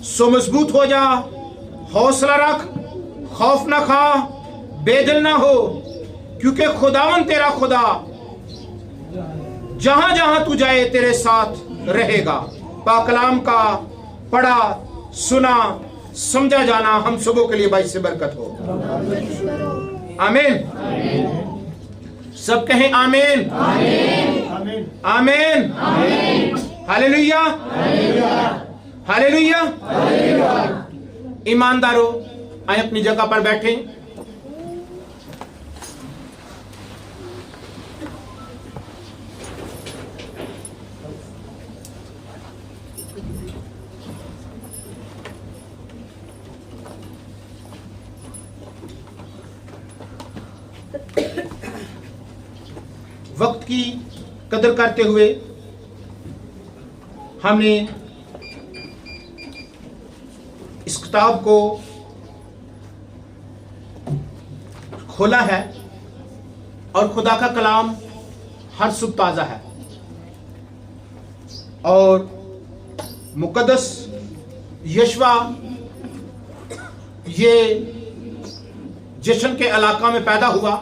सो मजबूत हो जा, हौसला रख, खौफ ना खा, बेदिल ना हो, क्योंकि खुदावन तेरा खुदा जहां जहां तू जाए तेरे साथ रहेगा। पाकलाम का पढ़ा, सुना, समझा जाना हम सबों के लिए बाइस से बरकत हो। आमीन। सब कहें आमीन। आमीन। Hallelujah, hallelujah. ईमानदारों, आए अपनी जगह पर बैठे। वक्त की कदर करते हुए हमने इस किताब को खोला है और खुदा का कलाम हर सुबह ताजा है और मुकद्दस यशवा ये जश्न के इलाका में पैदा हुआ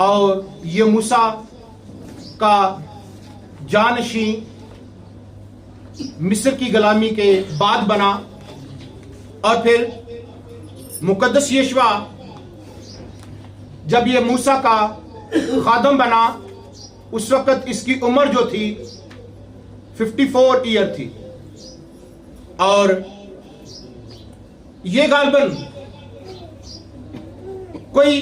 और ये मूसा का जानशी मिस्र की गुलामी के बाद बना और फिर मुकद्दस यशवा जब ये मूसा का खादम बना उस वक्त इसकी उम्र जो थी 54 ईयर थी और ये गालबन कोई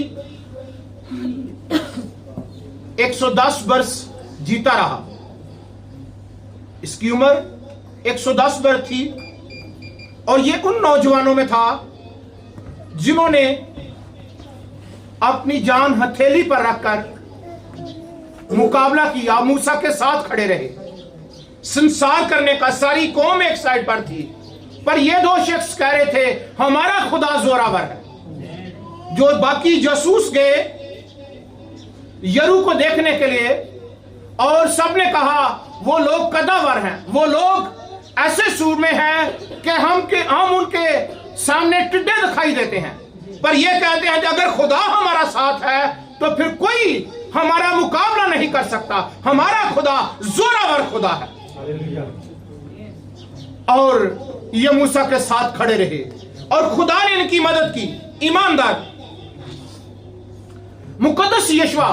110 वर्ष जीता रहा। इसकी उम्र 110 वर्ष थी और ये उन नौजवानों में था जिन्होंने अपनी जान हथेली पर रखकर मुकाबला किया, मूसा के साथ खड़े रहे। संसार करने का सारी कौम एक साइड पर थी, पर ये दो शख्स कह रहे थे हमारा खुदा जोरावर है। जो बाकी जासूस गए यरू को देखने के लिए और सबने कहा वो लोग कदावर हैं, वो लोग ऐसे सूरमे हैं कि हम उनके सामने टिड्डे दिखाई देते हैं। पर ये कहते हैं कि अगर खुदा हमारा साथ है तो फिर कोई हमारा मुकाबला नहीं कर सकता। हमारा खुदा जोरावर खुदा है। और ये मूसा के साथ खड़े रहे और खुदा ने इनकी मदद की। ईमानदार, मुकद्दस यशवा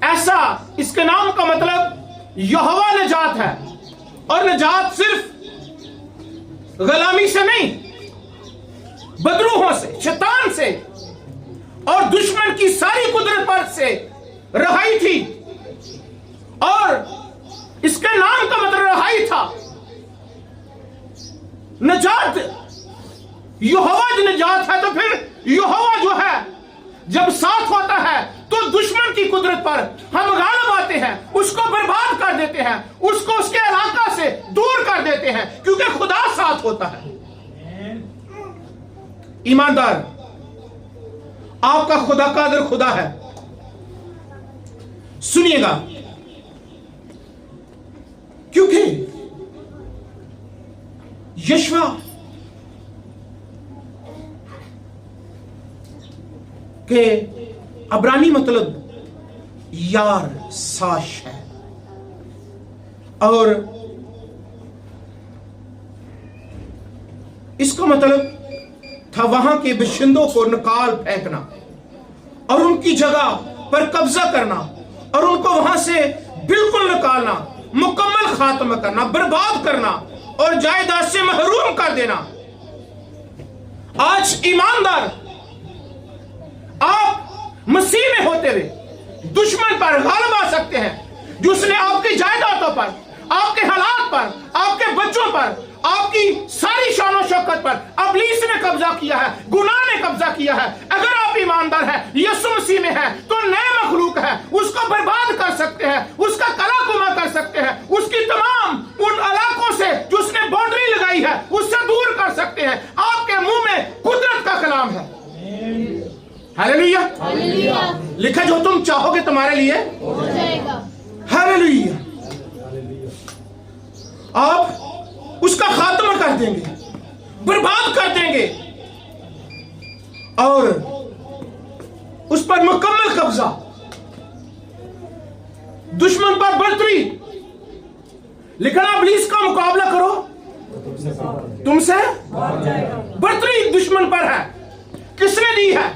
ऐसा, इसके नाम का मतलब यहोवा निजात है और निजात सिर्फ गुलामी से नहीं, बदरूहों से, शैतान से और दुश्मन की सारी कुदरत पर से रहाई थी। और इसके नाम का मतलब रहाई था। निजात, यहोवा जो निजात है तो फिर यहोवा जो है जब साथ होता है तो दुश्मन की कुदरत पर हम गालिब आते हैं, उसको बर्बाद कर देते हैं, उसको उसके इलाका से दूर कर देते हैं, क्योंकि खुदा साथ होता है। ईमानदार, आपका खुदा कादिर खुदा है। सुनिएगा, क्योंकि यशवा के अब्रानी मतलब यार साश है और इसका मतलब था वहां के बाशिंदों को निकाल फेंकना और उनकी जगह पर कब्जा करना और उनको वहां से बिल्कुल निकालना, मुकम्मल खात्मा करना, बर्बाद करना और जायदाद से महरूम कर देना। आज ईमानदार, आप मसीह में होते हुए दुश्मन पर गालिब आ सकते हैं, जिसने आपकी जायदादों पर, आपके हालात पर, आपके बच्चों पर, आपकी सारी शान शौकत पर इब्लीस ने कब्जा किया है, गुनाह ने कब्जा किया है। अगर आप ईमानदार हैं, यीशु मसीह में हैं, तो नए मखलूक है, उसको बर्बाद कर सकते हैं, उसका कला कुमा कर सकते हैं, उसकी तमाम उन इलाकों से जो उसने बाउंड्री लगाई है उससे दूर कर सकते हैं। आपके मुंह में कुदरत का कलाम है। हालेलुया। लिखा जो तुम चाहोगे तुम्हारे लिए हो जाएगा। हालेलुया। आप उसका खात्मा कर देंगे, बर्बाद कर देंगे और उस पर मुकम्मल कब्जा, दुश्मन पर बर्तरी। लिखना इब्लीस का मुकाबला करो, तुमसे बर्तरी दुश्मन पर है। किसने दी है?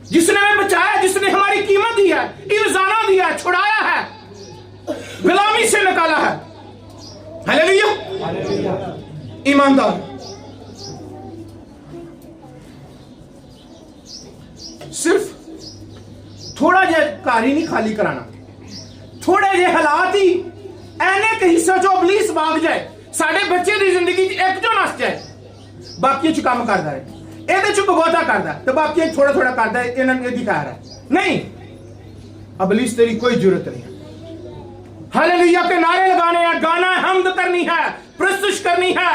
जिसने हमें बचाया, जिसने हमारी कीमत दी है, इवजाना दिया, छुड़ाया है, गुलामी से निकाला है। हालेलुया। ईमानदार सिर्फ थोड़ा जे घर ही नहीं खाली कराना, थोड़े जे हालात ही ऐने के हिस्सा जो इब्लीस भाग जाए, साडे बच्चे की जिंदगी एक जो नस जाए, बाकी च काम करता है, ਇਹਦੇ ਚ ਬਹੁਤਾ ਕਰਦਾ ਤੇ ਬਾਕੀ ਥੋੜਾ ਥੋੜਾ ਕਰਦਾ, ਇਹਨਾਂ ਨੂੰ ਇਹਦੀ ਖੈਰ ਹੈ नहीं। इब्लीस तेरी कोई जरूरत नहीं है। हालेलुया के नारे लगाने हैं, गाना हमद करनी है, प्रस्तुत करनी है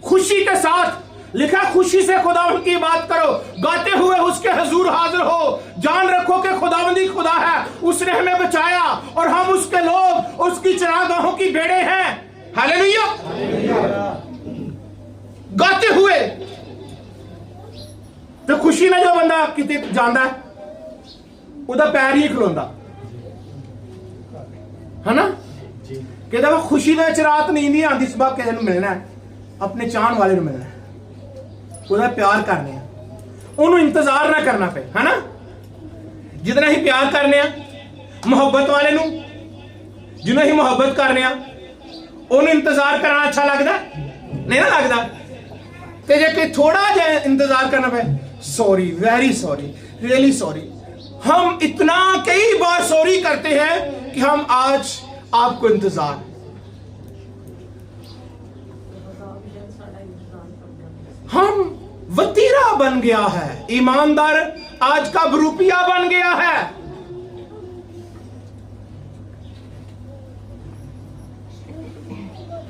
खुशी के साथ। लिखा खुशी से खुदावंद की बात करो, गाते हुए उसके हुजूर हाजिर हो। जान रखो कि खुदावंदी खुदा है, उसने हमें बचाया और हम उसके लोग, उसकी चरागाहों की भेड़ें हैं। हालेलुया। गाते हुए तो खुशी ना जो बंदा किते जाता है ਉਹਦਾ पैर ही खलोंदा है ना, कहता वो खुशी ਦੇ ਵਿੱਚ ਰਾਤ ਨੀਂਦ ਨਹੀਂ ਆਉਂਦੀ, ਸਵੇਰ ਕਿਸੇ ਨੂੰ ਮਿਲਣਾ ਹੈ, ਆਪਣੇ ਚਾਹਣ ਵਾਲੇ ਨੂੰ ਮਿਲਣਾ ਹੈ, ਉਹਦਾ ਪਿਆਰ ਕਰਨੇ ਆ, ਉਹਨੂੰ ਇੰਤਜ਼ਾਰ ਨਾ ਕਰਨਾ ਪਏ, है ना। जितना ही प्यार करने आ ਮੁਹੱਬਤ ਵਾਲੇ ਨੂੰ, ਜਿਹਨੂੰ ਅਸੀਂ ਮੁਹੱਬਤ ਕਰਨੇ ਆ, ਉਹਨੂੰ ਇੰਤਜ਼ਾਰ ਕਰਨਾ अच्छा लगता नहीं ना लगता। ਤੇ ਜੇ ਕਿ थोड़ा ਜਿਹਾ इंतजार करना पे, sorry, very sorry, really sorry. हम इतना कई बार सॉरी करते हैं कि हम आज आपको इंतजार, हम वतीरा बन गया है, ईमानदार आज का रुपया बन गया है।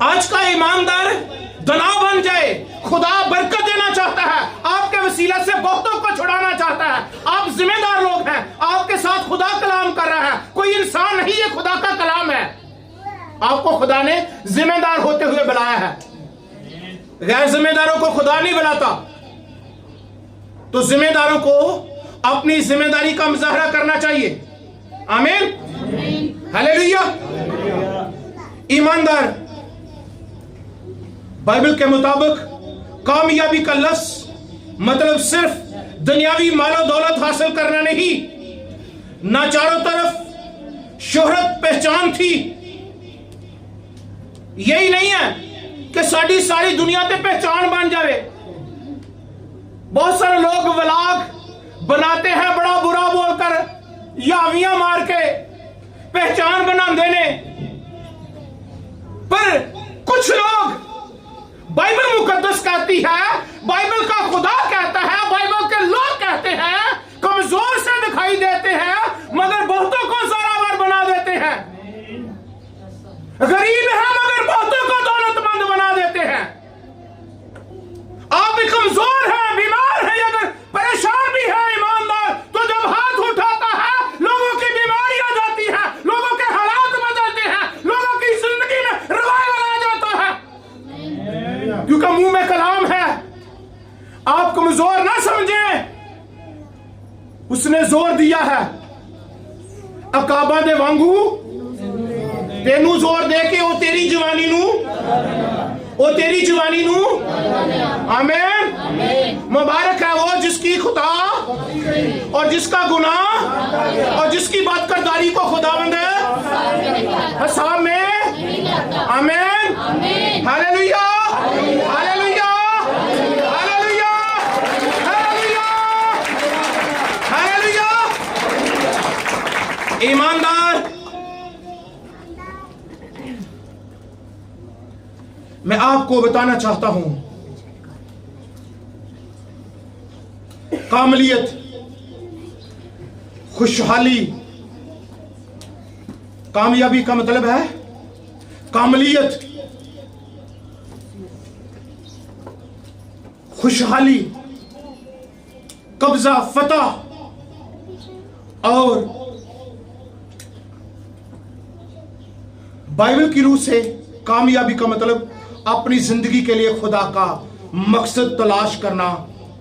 आज का ईमानदार दना बन जाए। खुदा बरकत देना चाहता है, आपके वसीला से बहुतों को छुड़ाना चाहता है। आप जिम्मेदार लोग हैं, आपके साथ खुदा कलाम कर रहा है, कोई इंसान नहीं, ये खुदा का कलाम है। आपको खुदा ने जिम्मेदार होते हुए बुलाया है, गैर जिम्मेदारों को खुदा नहीं बुलाता। तो जिम्मेदारों को अपनी जिम्मेदारी का मुजाहरा करना चाहिए। आमीन, हालेलुया। ईमानदार बाइबल के मुताबिक कामयाबी का लफ्ज मतलब सिर्फ दुनियावी मालो दौलत हासिल करना नहीं, ना चारों तरफ शोहरत पहचान थी। यही नहीं है कि साड़ी सारी दुनिया पे पहचान बन जाए। बहुत सारे लोग व्लॉग बनाते हैं बड़ा बुरा बोलकर, यावियां मार के पहचान बनाते ने, पर कुछ लोग, बाइबल मुकद्दस कहती है, बाइबल का खुदा कहता है, बाइबल के लोग कहते हैं, कमजोर से दिखाई देते हैं मगर बहुतों को जोरावर बना देते हैं। गरीब है मगर बहुतों को दौलतमंद बना देते हैं। आप भी कमजोर हैं, बीमार हैं, अगर परेशान भी है ईमानदार, तो जब हाथ उठाता है लोगों की बीमारी आ जाती है, लोगों के हालात बदलते हैं, लोगों की जिंदगी में रिवाइवल आ जाता है, क्योंकि मुंह में कलाम है। आप कमजोर ना समझें, उसने जोर दिया है। अकाबा दे वांगू तेनू जोर दे के वो तेरी जवानी नू, वो तेरी जवानी नू, आमीन। मुबारक है वो जिसकी खुदा और जिसका गुनाह और जिसकी बदकिरदारी को खुदावंद हिसाब में, आमीन, hallelujah, hallelujah, hallelujah, hallelujah, hallelujah. ईमानदार, मैं आपको बताना चाहता हूं, कामलियत, खुशहाली, कामयाबी का मतलब है कामलियत, खुशहाली, कब्जा, फतह और बाइबल की रूह से कामयाबी का मतलब अपनी जिंदगी के लिए खुदा का मकसद तलाश करना,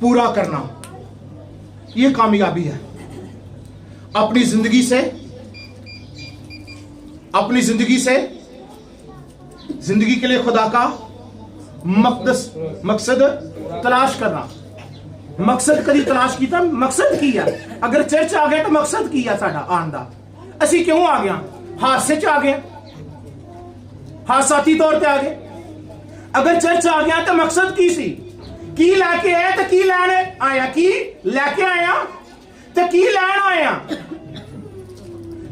पूरा करना, यह कामयाबी है। अपनी जिंदगी से जिंदगी के लिए खुदा का मकसद तलाश करना। मकसद कभी तलाश किया, मकसद किया। अगर चर्च आ गया तो मकसद किया साडा आन दा। असी क्यों आ गया? हादसे च आ गए, हादसाती तौर पे आ गए। अगर चर्च आ गया तो मकसद की सी, की लैके आए तो की लैन आया, की लैके आया तो की लैन आया।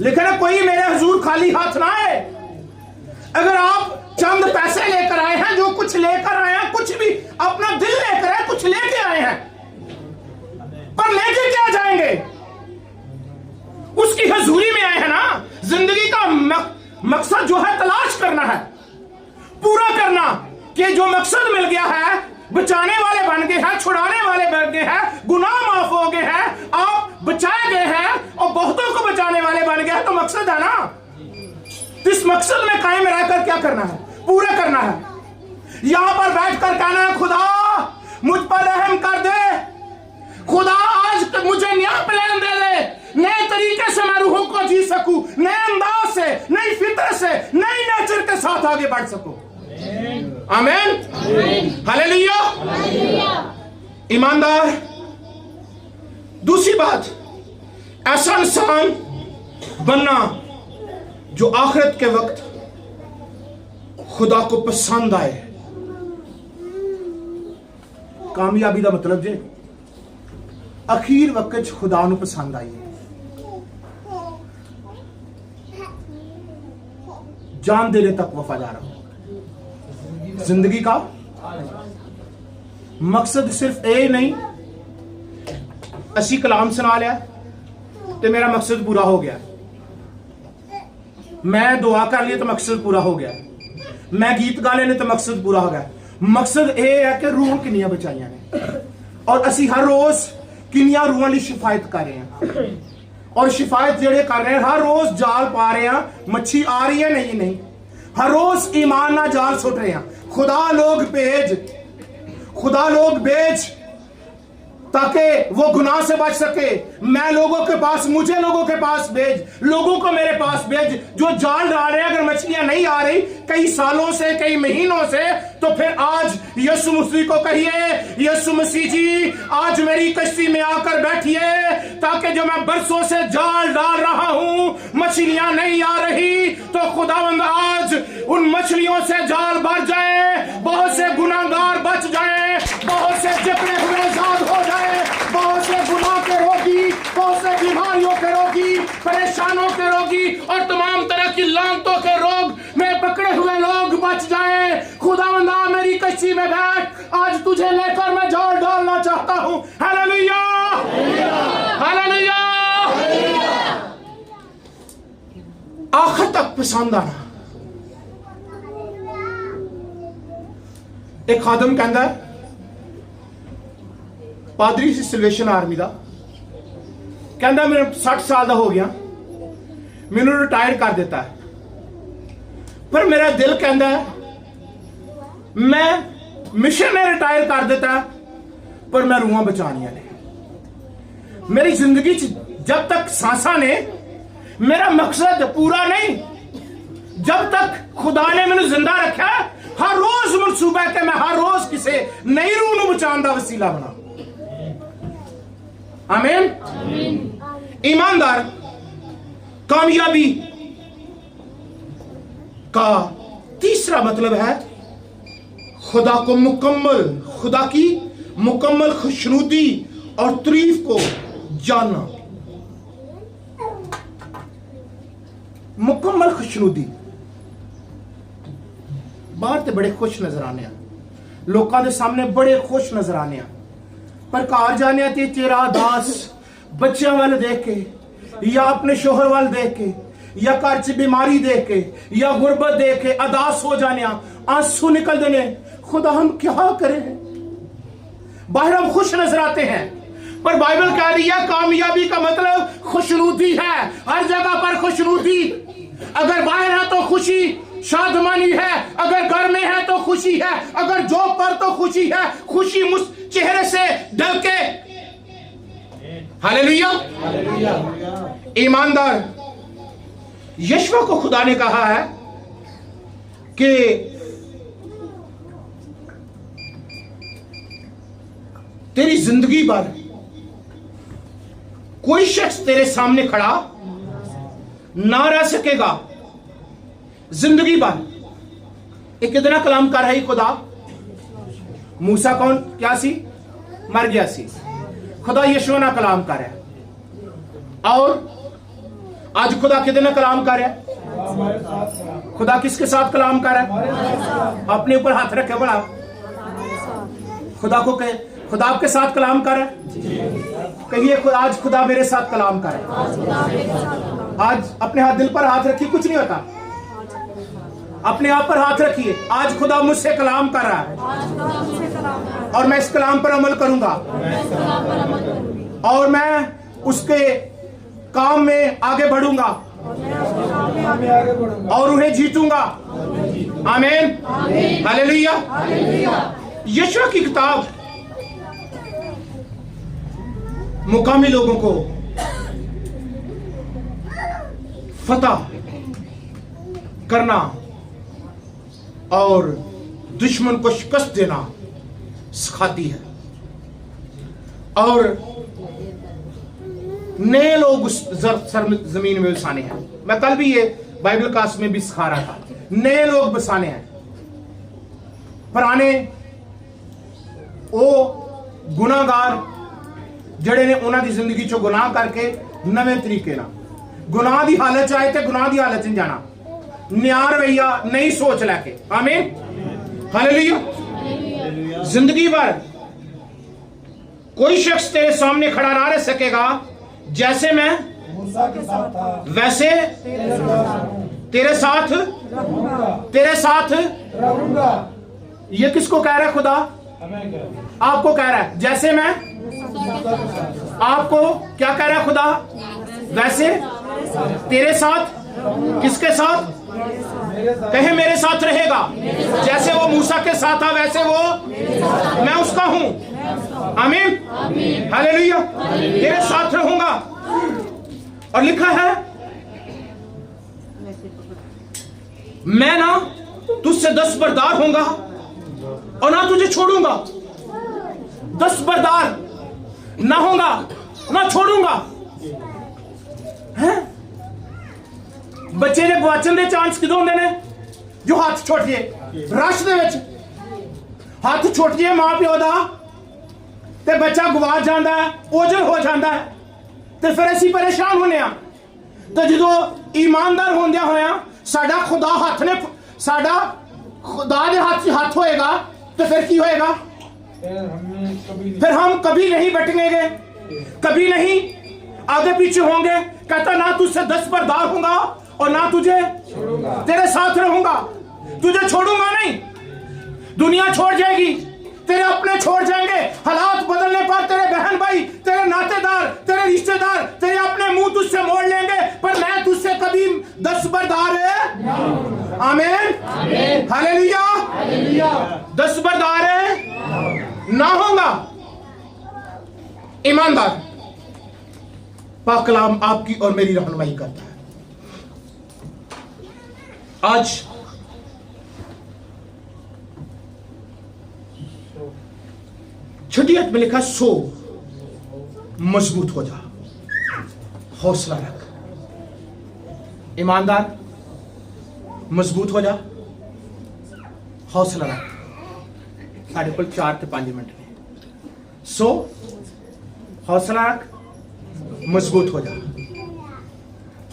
लेकिन कोई मेरे हुजूर खाली हाथ ना आए। अगर आप चंद पैसे लेकर आए हैं, जो कुछ लेकर आए हैं, कुछ भी अपना दिल लेकर आए, कुछ लेके आए हैं, पर लेके क्या जाएंगे? उसकी हजूरी में आए हैं ना। जिंदगी का मकसद जो है तलाश करना है, पूरा करना। कि जो मकसद मिल गया है, बचाने वाले बन गए हैं, छुड़ाने वाले बन गए हैं, गुनाह माफ हो गए हैं, आप बचाए गए हैं और बहुतों को बचाने वाले बन गए हैं, तो मकसद है ना। तो इस मकसद में कायम रहकर क्या करना है? पूरा करना है। यहां पर बैठकर कहना है, खुदा मुझ पर रहम कर दे, खुदा आज मुझे नया प्लान दे दे, नए तरीके से मैं रूहों को जी सकूं, नए अंदाज से, नई फितर से, नई नेचर के साथ आगे बढ़ सकूं। आमीन, हालेलुया। ईमानदार। दूसरी बात, ऐसा इंसान बनना जो आखिरत के वक्त खुदा को पसंद आए। कामयाबी का मतलब जे अखीर वक्त खुदा नूं पसंद आई, जान देने तक वफादार हो। जिंदगी का मकसद सिर्फ ये नहीं असी कलाम सुना लिया तो मेरा मकसद पूरा हो गया, मैं दुआ कर ली तो मकसद पूरा हो गया, मैं गीत गा लेने तो मकसद पूरा हो गया। मकसद ये है कि रूह किनिया बचाइया ने, और असी हर रोज किनिया रूहां ली शिफायत कर रहे हैं, और शिफायत जेड़े कर रहे हैं, हर रोज जाल पा रहे हैं, मच्छी आ रही है नहीं, हर रोज ईमान ना जाल सुट रहे हैं। खुदा लोग भेज ताकि वो गुनाह से बच सके। मैं लोगों के पास, मुझे लोगों के पास भेज, लोगों को मेरे पास भेज जो जाल डाल रहे हैं। अगर मछलियां नहीं आ रही कई सालों से, कई महीनों से, तो फिर आज यीशु मसीह को कहिए, यीशु मसीह जी आज मेरी कश्ती में आकर बैठिए, ताकि जो मैं बरसों से जाल डाल रहा हूं, मछलियां नहीं आ रही, तो खुदावंद आज उन मछलियों से जाल भर जाए, बहुत से गुनाहगार बच जाए, बहुत से जकड़े हुए आजाद हो जाए, बहुत से गुनाह के रोगी, बहुत से बीमारियों के रोगी, परेशानों के रोगी और तमाम तरह की लानतों के रोग में पकड़े हुए लोग बच जाए। खुदावंदा मेरी कश्ती में बैठ, आज तुझे लेकर मैं जाल डालना चाहता हूं। Hallelujah, hallelujah. आखिर तक पसंद आना। एक खादम कहता है, पादरी सी सल्वेशन आर्मी का, कहता मेरे 60 साल का हो गया, मैनू रिटायर कर देता है, पर मेरा दिल कहता है मैं मिशन में रिटायर कर देता है, पर मैं रूहां बचानियां ने। मेरी जिंदगी जब तक सांसा ने, मेरा मकसद पूरा नहीं, जब तक खुदा ने मैनू जिंदा रखा, हर रोज मनसूबा है कि मैं हर रोज किसी नई रूह नूं बचाने का वसीला बना। आमीन। ईमानदार। कामयाबी का तीसरा मतलब है खुदा को खुदा की मुकम्मल खुशनुदी और तारीफ को जानना। मुकम्मल खुशनुदी। बाहर ते बड़े खुश नजर आने, लोगों के सामने बड़े खुश नजर आने, पर घर जाने ते चेहरा उदास, बच्चों वाल देख के, या अपने शोहर वाल देख के, या घर च बीमारी देख के, या गुरबत देख के उदास हो जाने, आंसू निकल देने। खुदा हम क्या करें? बाहर हम खुश नजर आते हैं, पर बाइबल कह रही है कामयाबी का मतलब खुशनुदी है। हर जगह पर खुशनुदी। अगर बाहर है तो खुशी, शादमानी है, अगर घर में है तो खुशी है, अगर जॉब पर तो खुशी है, खुशी मुझ चेहरे से ढलके। हालेलुया। ईमानदार, यशवा को खुदा ने कहा है कि तेरी जिंदगी भर कोई शख्स तेरे सामने खड़ा ना रह सकेगा। जिंदगी भर एक कितना कलाम कर रही खुदा। मूसा कौन क्या सी, मर गया सी, खुदा यीशु ना कलाम कर है। और आज खुदा कितने कलाम कर है? खुदा किसके साथ कलाम कर है? अपने ऊपर हाथ रखे बड़ा। खुदा को कहे, खुदा आपके साथ कलाम कर है। कहिए आज खुदा मेरे साथ कलाम कर है। आज अपने हाथ दिल पर हाथ रखिए, कुछ नहीं होता। अपने आप पर हाथ रखिए, आज खुदा मुझसे कलाम कर रहा है और मैं इस कलाम पर अमल करूंगा और मैं उसके काम में आगे बढ़ूंगा और उन्हें जीतूंगा। आमीन, हालेलुया। यशवा की किताब मुकामी लोगों को फतह करना और दुश्मन को शिकस्त देना सिखाती है और नए लोग उस जमीन में बसाने हैं। मैं कल भी ये बाइबल क्लास में भी सिखा रहा था, नए लोग बसाने हैं। पुराने वो गुनाहगार जड़े ने उन्होंने जिंदगी चो गुनाह करके नवे तरीके ना गुनाह की हालत आए थे, गुनाह की हालत जाना, न्याय रवैया नई सोच लैके। आमीन, हालेलुया। जिंदगी भर कोई शख्स तेरे सामने खड़ा ना रह सकेगा। जैसे मैं वैसे तेरे साथ रहूंगा। ये किसको कह रहा है? खुदा आपको कह रहा है। जैसे मैं आपको क्या कह रहा है खुदा? वैसे तेरे साथ। किसके साथ? कहे मेरे साथ रहेगा। जैसे वो मूसा के साथ था वैसे वो मैं उसका हूं। आमीन, हालेलुया। तेरे साथ रहूंगा। और लिखा है मैं ना तुझसे दस्तबरदार होऊंगा और ना तुझे छोड़ूंगा। दस्तबरदार ना होगा ना छोड़ूंगा। हैं? बच्चे ने गवाचन के चांस किदों होंगे ने? जो हाथ छुट जाए रश दे विच हाथ छुट जाए मां प्यो दा ते बच्चा गवाच जाता है, ओझल हो जाता है, तो फिर असीं परेशान होने आ। तो जो ईमानदार होंदिया होया साडा खुदा हाथ ने साडा खुदा दे हाथ होएगा तो फिर की होएगा? फिर हम कभी नहीं भटकेंगे, कभी नहीं आगे पीछे होंगे। कहता ना तुझसे दस्तबरदार होऊंगा और ना तुझे तेरे साथ रहूंगा। तुझे छोड़ूंगा नहीं। दुनिया छोड़ जाएगी, तेरे अपने छोड़ जाएंगे, हालात बदलने पर तेरे बहन भाई, तेरे नातेदार, तेरे रिश्तेदार, तेरे अपने मुंह तुझसे मोड़ लेंगे, पर मैं तुझसे कभी दस्तबरदार है। आमीन, हालेलुया। दस्तबरदार है ना होगा। ईमानदार, पाक कलाम आपकी और मेरी रहनुमाई करता है। आज छठी आयत में लिखा सो मजबूत हो जा, हौसला रख। ईमानदार, मजबूत हो जा, हौसला रख। साढ़े को 4 से 5 मिनट में सो हौसला रख, मजबूत हो जा।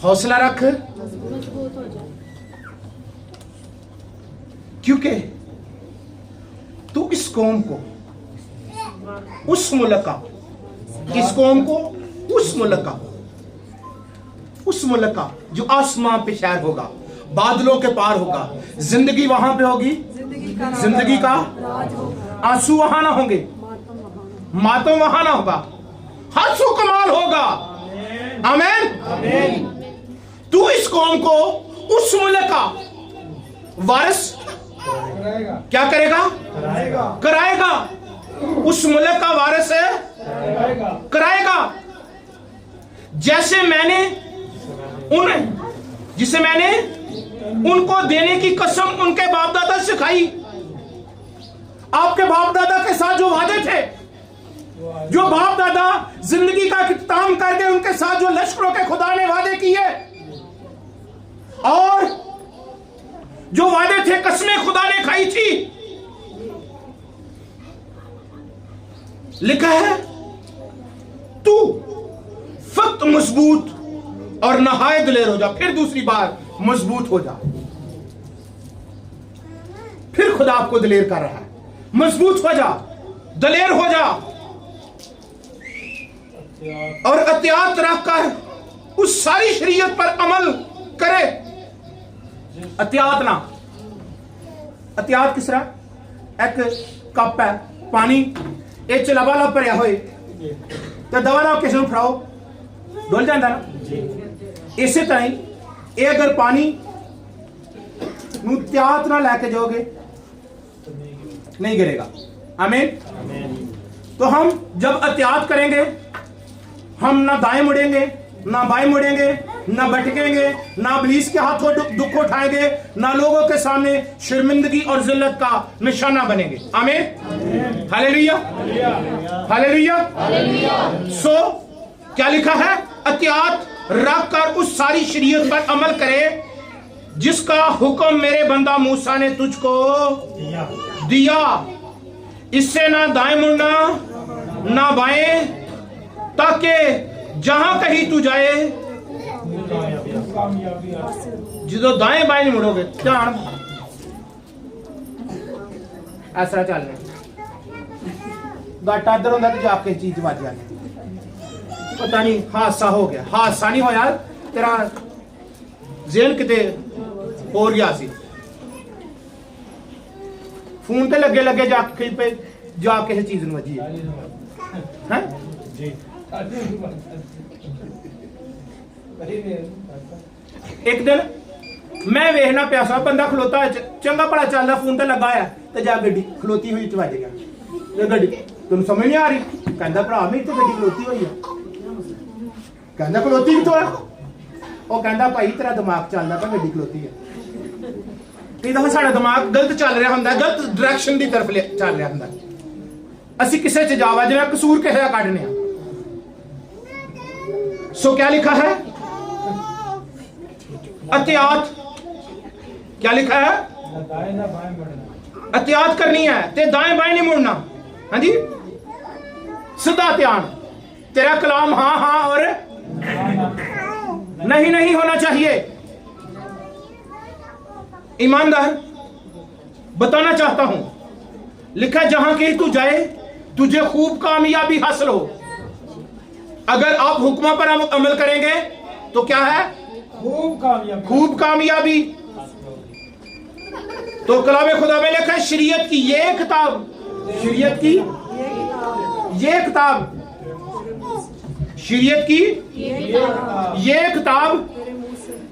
हौसला रख, क्योंकि तू इस कौम को उस मुल्क का, इस कौम को उस मुल्क का जो आसमान पे शहर होगा, बादलों के पार होगा, जिंदगी वहां पे होगी, जिंदगी का आंसू वहां ना होंगे, मातम वहां ना होगा, हर्षो कमाल होगा। आमीन। तू इस कौम को उस मुल्क का वारिस कराएगा। क्या करेगा? कराएगा। कराएगा। उस मुल्क का वारिस है, कराएगा। कराएगा। जिसे मैंने उनको देने की कसम उनके बाप दादा से खाई। आपके बाप दादा के साथ जो वादे थे, जो बाप दादा जिंदगी का इख्तिताम करके उनके साथ जो लश्करों के खुदा ने वादे किए, और जो वादे थे, कसमें खुदा ने खाई थी, लिखा है तू फक्त मजबूत और नहायत दिलेर हो जा। फिर दूसरी बार मजबूत हो जा। फिर खुदा आपको दिलेर कर रहा है, मजबूत हो जा, दलेर हो जा, और एहतियात रखकर उस सारी शरीयत पर अमल करे। एहतियात ना, एहतियात किस तरह? एक कप है पानी, एक लबालब भरिया होए तो दवा ना किसी को फड़ाओ, डुल जाता ना। इसे तरह ही ये अगर पानी एहतियात ना लेके जाओगे नहीं गिरेगा। आमीन। तो हम जब एहतियात करेंगे, हम ना दाएं मुड़ेंगे, ना बाएं मुड़ेंगे, ना भटकेंगे, ना इब्लीस के हाथों दुख उठाएंगे, ना लोगों के सामने शर्मिंदगी और जिल्लत का निशाना बनेंगे। आमीन। Hallelujah, hallelujah. सो क्या लिखा है? एहतियात रखकर उस सारी शरीयत पर अमल करे जिसका हुक्म मेरे बंदा मूसा ने तुझको दिया। इससे ना दाएं मुड़ना ना बाएं, ताकि जहां कहीं तू जाए, जो दाएं बाएं नहीं मुड़ोगे, ध्यान ऐसा चलना, गाटा इधर होंगे तो जाके चीज बच जानी। पता नहीं हादसा हो गया, हादसा नहीं हो यार, तेरा जेन किते हो गया सी, फोन ते लगे लगे जाके पे जाके चीज न वजी है। एक दिन मैं वेखना प्यासा बंदा खलोता है, चंगा भला चलता, फोन ते लगा है, तो जा गड्डी खलोती हुई च वज गया। गड्डी तुम समझ नहीं आ रही, कहता भरा मेरी तो गड्डी खलोती हुई है। कहता खलोती कितों है? वो कहता भाई तेरा दिमाग चलता पर गड्डी खलोती है। कई दफा साडा दिमाग गलत चल रहा होंदा, गलत डायरेक्शन की तरफ चल रहा होंदा, असी किसे च जावा जिवें कसूर किसे दा कढने आ। सो क्या लिखा है? एहतियात क्या लिखा है? एहतियात करनी है ते दाएं बाएं नहीं मुड़ना। हाँ जी, सीधा ध्यान, तेरा कलाम हाँ हाँ और नहीं नहीं होना चाहिए। ईमानदार बताना चाहता हूं, लिखा जहां कहीं तू जाए तुझे खूब कामयाबी हासिल हो। अगर आप हुक्मों पर अमल करेंगे तो क्या है? खूब कामयाबी, खूब कामयाबी। तो कलाम खुदा में लिखा है शरीयत की ये किताब, शरीयत की ये किताब, शरीयत की ये किताब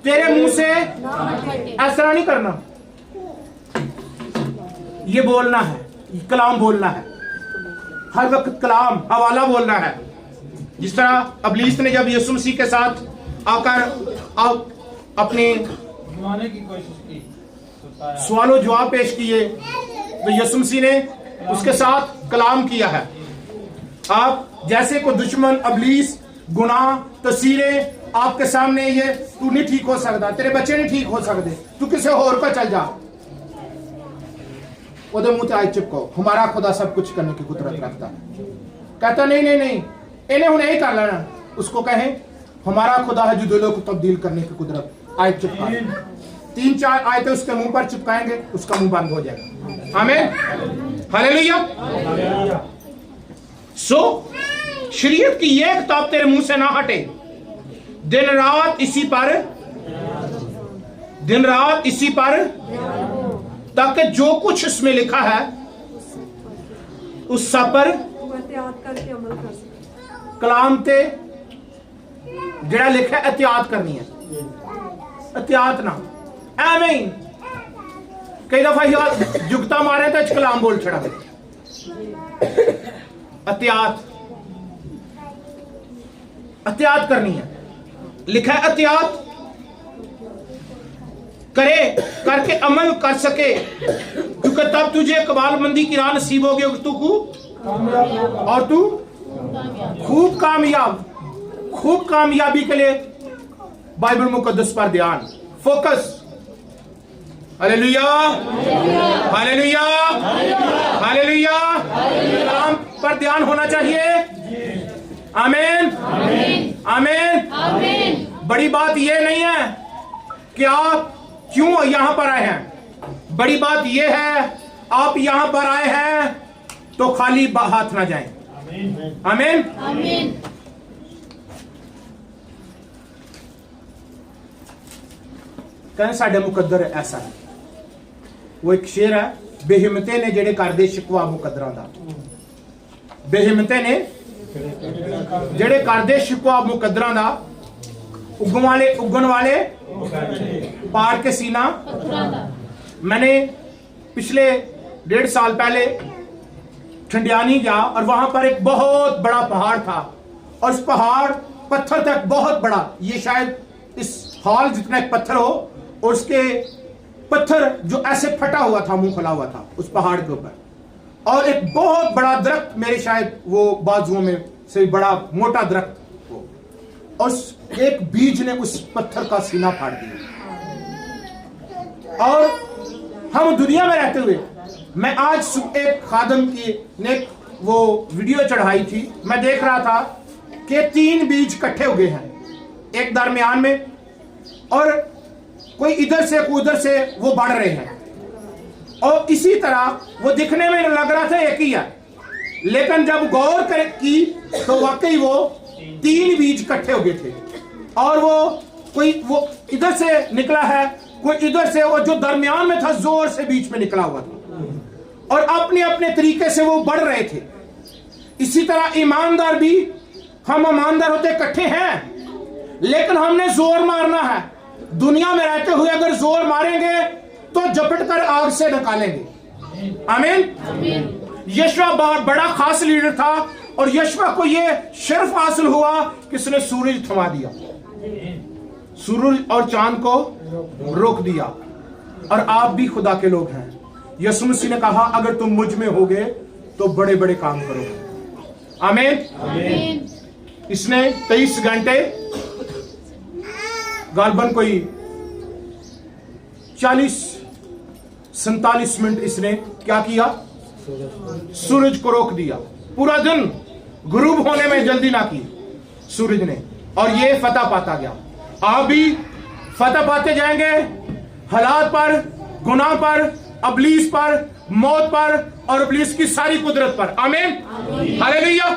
तेरे मुंह से ऐसा नहीं करना। ये बोलना है, कलाम बोलना है, हर वक्त कलाम हवाला बोलना है। जिस तरह इब्लीस ने जब यीशु मसीह के साथ आकर अपने की कोशिश की, सवालों जवाब पेश किए, तो यीशु मसीह ने उसके साथ कलाम किया है। आप जैसे को दुश्मन इब्लीस गुनाह तस्वीरें आपके सामने, ये तू नहीं ठीक हो सकता, तेरे बच्चे नहीं ठीक हो सकते, तू किसी और को चल जा, ओदे मुंह ते आई चिपको, हमारा खुदा सब कुछ करने की कुदरत रखता है। कहता नहीं नहीं नहीं, इन्हें उन्हें ही कर लेना। उसको कहे हमारा खुदा है जो दिलों को तब्दील करने की कुदरत, आयत चिपका। 3-4 आयतें उसके मुंह पर चिपकाएंगे, उसका मुंह बंद हो जाएगा। आमीन, हालेलुया। सो शरीयत की ये किताब तेरे मुंह से ना हटे, दिन रात इसी पर ताकि जो कुछ इसमें लिखा है उस सब पर कलाम ते जड़ा लिखा एहतियात करनी है। एहतियात ना एवें कई दफा यार जुगता मारे तो कलाम बोल छड़ा। एहतियात करनी है। लिखा है एहतियात करे करके अमल कर सके, क्योंकि तब तुझे कबालबंदी की राह नसीब होगी और तू खूब कामयाबी के लिए बाइबल मुकद्दस पर ध्यान, फोकस। Hallelujah, hallelujah, hallelujah. कलाम पर ध्यान होना चाहिए। आमीन, आमीन। बड़ी बात यह नहीं है कि आप क्यों यहां पर आए हैं, बड़ी बात यह है आप यहां पर आए हैं तो खाली हाथ ना जाएं। आमीन, आमीन। कहने साडे मुकद्दर ऐसा है। वो एक शेर है, बेहिम्मते ने जेड़े करदे शिकवा मुकद्दरां दा, बेहिम्मते ने जेड़े करदे शिकवा मुकद्दरां दा, उगन वाले पार के सीना। मैंने पिछले 1.5 साल पहले ठंडियानी गया और वहां पर एक बहुत बड़ा पहाड़ था और उस पहाड़ पत्थर तक बहुत बड़ा, ये शायद इस हॉल जितना एक पत्थर हो, और उसके पत्थर जो ऐसे फटा हुआ था, मुंह खुला हुआ था उस पहाड़ के ऊपर, और एक बहुत बड़ा दरख्त, मेरे शायद वो बाजुओं में से बड़ा मोटा दरख्त हो, और एक बीज ने उस पत्थर का सीना फाड़ दिया। और हम दुनिया में रहते हुए, मैं आज एक खादम की ने वो वीडियो चढ़ाई थी, मैं देख रहा था कि 3 बीज इकट्ठे हो गए हैं एक दरमियान में, और कोई इधर से कोई उधर से वो बढ़ रहे हैं, और इसी तरह वो दिखने में लग रहा था एक ही है, लेकिन जब गौर कर की तो वाकई वो 3 बीज इकट्ठे हो गए थे, और वो इधर से निकला है, कोई इधर से, और जो दरमियान में था जोर से बीच में निकला हुआ था, और अपने अपने तरीके से वो बढ़ रहे थे। इसी तरह ईमानदार भी, हम ईमानदार होते इकट्ठे हैं, लेकिन हमने जोर मारना है। दुनिया में रहते हुए अगर जोर मारेंगे तो झपट कर आग से निकालेंगे। आमीन। यशवा बड़ा खास लीडर था, और यशवा को यह शर्फ हासिल हुआ कि उसने सूरज थमा दिया, सूरज और चांद को रोक दिया। और आप भी खुदा के लोग हैं। यीशु मसीह ने कहा अगर तुम मुझ में होगे तो बड़े बड़े काम करोगे। आमीन। इसने 23 घंटे गालबन कोई 40-47 मिनट इसने क्या किया, सूरज को रोक दिया। पूरा दिन गुरूब होने में जल्दी ना की सूरज ने, और ये फतह पाता गया। आप भी फतह पाते जाएंगे हालात पर, गुनाह पर, अबलीस पर, मौत पर और इब्लीस की सारी कुदरत पर। आमीन, हालेलुया।